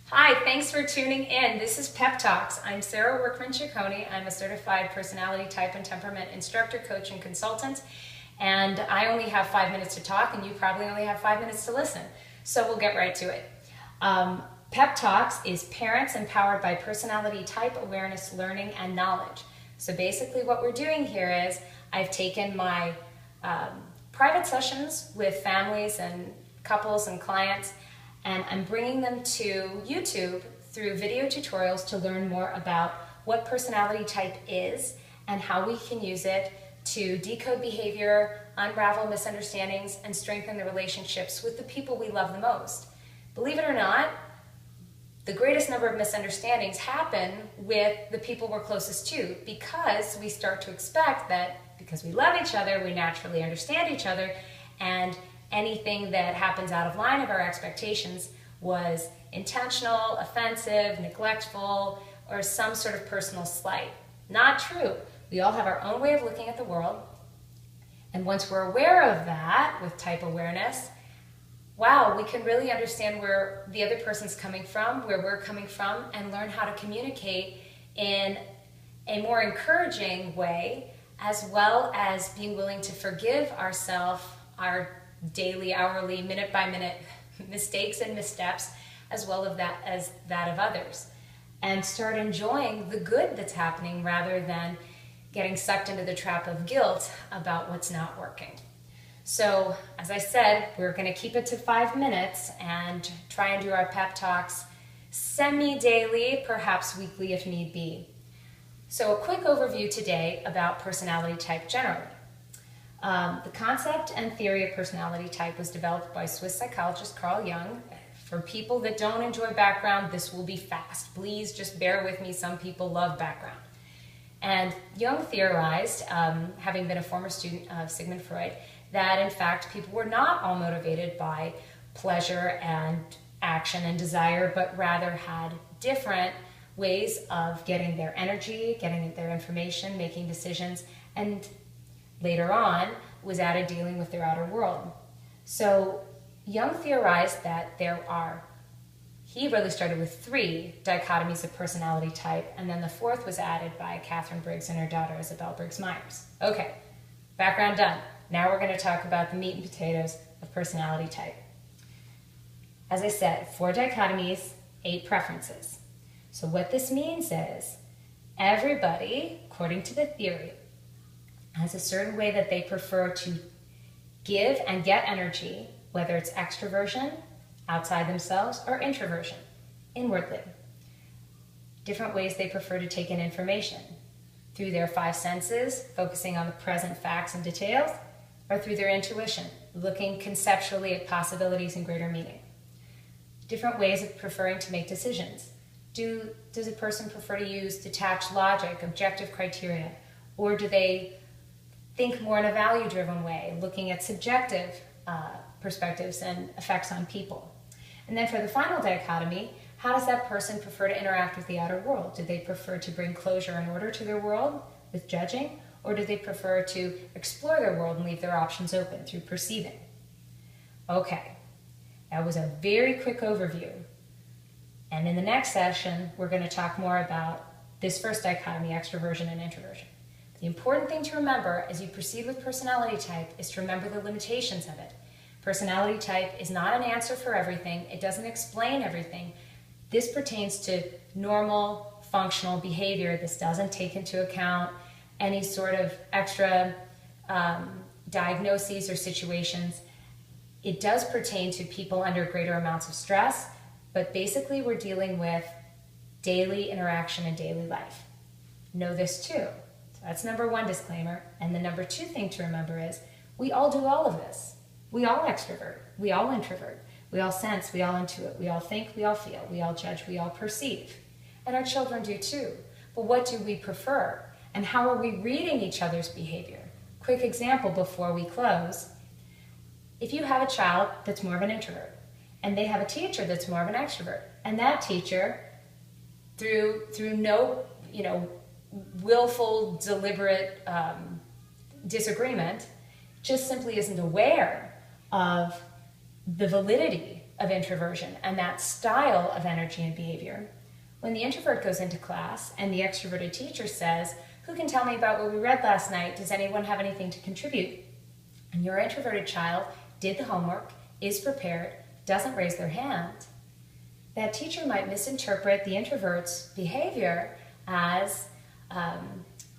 Hi, thanks for tuning in. This is PEP Talks. I'm Sarah Workman-Ciccone. I'm a certified personality type and temperament instructor, coach, and consultant. And I only have 5 minutes to talk, and you probably only have 5 minutes to listen. So we'll get right to it. PEP Talks is Parents Empowered by Personality Type Awareness, Learning, and Knowledge. So basically what we're doing here is I've taken my private sessions with families and couples and clients, and I'm bringing them to YouTube through video tutorials to learn more about what personality type is and how we can use it to decode behavior, unravel misunderstandings, and strengthen the relationships with the people we love the most. Believe it or not, the greatest number of misunderstandings happen with the people we're closest to, because we start to expect that because we love each other, we naturally understand each other, and anything that happens out of line of our expectations was intentional, offensive, neglectful, or some sort of personal slight. Not true. We all have our own way of looking at the world, and once we're aware of that with type awareness, wow, we can really understand where the other person's coming from, where we're coming from, and learn how to communicate in a more encouraging way, as well as being willing to forgive ourselves, our daily, hourly, minute-by-minute mistakes and missteps, as well as that of others. And start enjoying the good that's happening rather than getting sucked into the trap of guilt about what's not working. So, as I said, we're going to keep it to 5 minutes and try and do our pep talks semi-daily, perhaps weekly if need be. So a quick overview today about personality type generally. The concept and theory of personality type was developed by Swiss psychologist Carl Jung. For people that don't enjoy background, this will be fast. Please just bear with me. Some people love background. And Jung theorized, having been a former student of Sigmund Freud, that in fact people were not all motivated by pleasure and action and desire, but rather had different ways of getting their energy, getting their information, making decisions, and later on was added dealing with their outer world. So Jung theorized that he really started with 3 dichotomies of personality type, and then the 4th was added by Catherine Briggs and her daughter Isabel Briggs-Myers. Okay, background done. Now we're going to talk about the meat and potatoes of personality type. As I said, 4 dichotomies, 8 preferences. So what this means is everybody, according to the theory, has a certain way that they prefer to give and get energy, whether it's extroversion, outside themselves, or introversion, inwardly. Different ways they prefer to take in information, through their 5 senses, focusing on the present facts and details, or through their intuition, looking conceptually at possibilities and greater meaning. Different ways of preferring to make decisions. Does a person prefer to use detached logic, objective criteria, or do they think more in a value-driven way, looking at subjective perspectives and effects on people? And then for the final dichotomy, how does that person prefer to interact with the outer world? Do they prefer to bring closure and order to their world with judging, or do they prefer to explore their world and leave their options open through perceiving? Okay, that was a very quick overview. And in the next session, we're going to talk more about this first dichotomy, extraversion and introversion. The important thing to remember as you proceed with personality type is to remember the limitations of it. Personality type is not an answer for everything. It doesn't explain everything. This pertains to normal, functional behavior. This doesn't take into account any sort of extra diagnoses or situations. It does pertain to people under greater amounts of stress, but basically we're dealing with daily interaction and daily life. Know this too. So that's number 1 disclaimer. And the number 2 thing to remember is we all do all of this. We all extrovert, we all introvert, we all sense, we all intuit, we all think, we all feel, we all judge, we all perceive. And our children do too. But what do we prefer? And how are we reading each other's behavior? Quick example before we close. If you have a child that's more of an introvert, and they have a teacher that's more of an extrovert, and that teacher, through no willful, deliberate disagreement, just simply isn't aware of the validity of introversion and that style of energy and behavior. When the introvert goes into class and the extroverted teacher says, "Who can tell me about what we read last night? Does anyone have anything to contribute?" And your introverted child did the homework, is prepared, doesn't raise their hand, that teacher might misinterpret the introvert's behavior as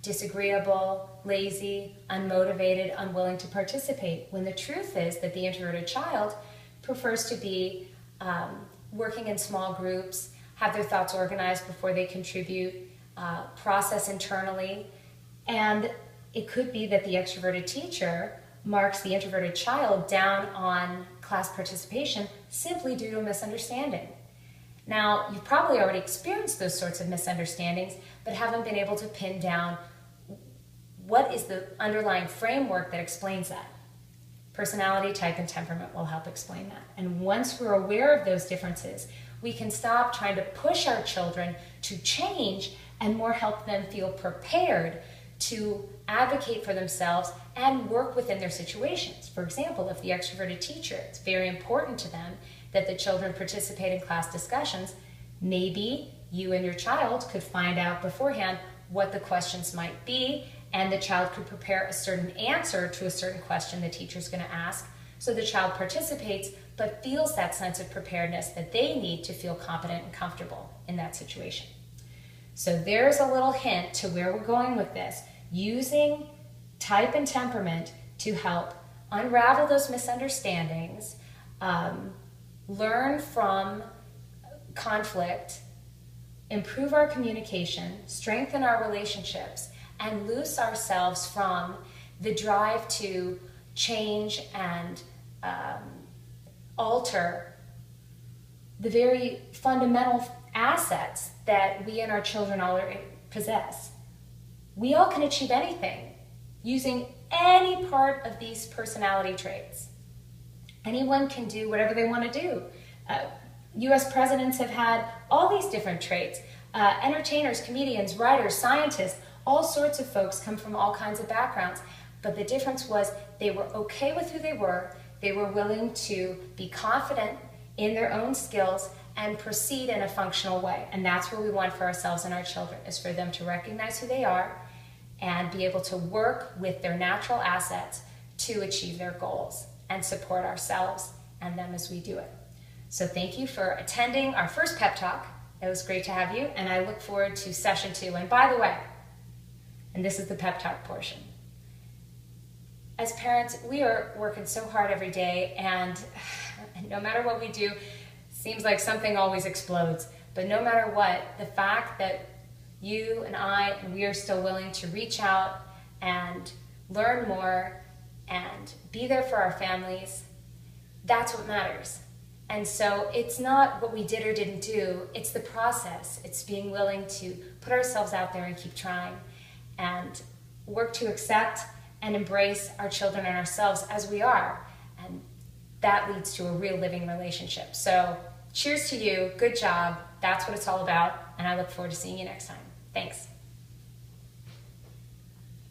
disagreeable, lazy, unmotivated, unwilling to participate, when the truth is that the introverted child prefers to be working in small groups, have their thoughts organized before they contribute, process internally. And it could be that the extroverted teacher marks the introverted child down on class participation simply due to a misunderstanding. Now, you've probably already experienced those sorts of misunderstandings, but haven't been able to pin down what is the underlying framework that explains that. Personality, type, and temperament will help explain that. And once we're aware of those differences, we can stop trying to push our children to change and more help them feel prepared to advocate for themselves and work within their situations. For example, if the extroverted teacher, it's very important to them that the children participate in class discussions, maybe you and your child could find out beforehand what the questions might be, and the child could prepare a certain answer to a certain question the teacher's going to ask, so the child participates but feels that sense of preparedness that they need to feel competent and comfortable in that situation. So there's a little hint to where we're going with this, using type and temperament to help unravel those misunderstandings, learn from conflict, improve our communication, strengthen our relationships, and loose ourselves from the drive to change and alter the very fundamental assets that we and our children already possess. We all can achieve anything using any part of these personality traits. Anyone can do whatever they want to do. US presidents have had all these different traits. Entertainers, comedians, writers, scientists, all sorts of folks come from all kinds of backgrounds. But the difference was they were okay with who they were willing to be confident in their own skills and proceed in a functional way. And that's what we want for ourselves and our children, is for them to recognize who they are and be able to work with their natural assets to achieve their goals and support ourselves and them as we do it. So thank you for attending our first pep talk. It was great to have you, and I look forward to session 2. And by the way, and this is the pep talk portion, as parents, we are working so hard every day, and no matter what we do, seems like something always explodes. But no matter what, the fact that you and I, and we are still willing to reach out and learn more and be there for our families, that's what matters. And so it's not what we did or didn't do, it's the process. It's being willing to put ourselves out there and keep trying and work to accept and embrace our children and ourselves as we are. And that leads to a real living relationship. So cheers to you, good job. That's what it's all about. And I look forward to seeing you next time. Thanks.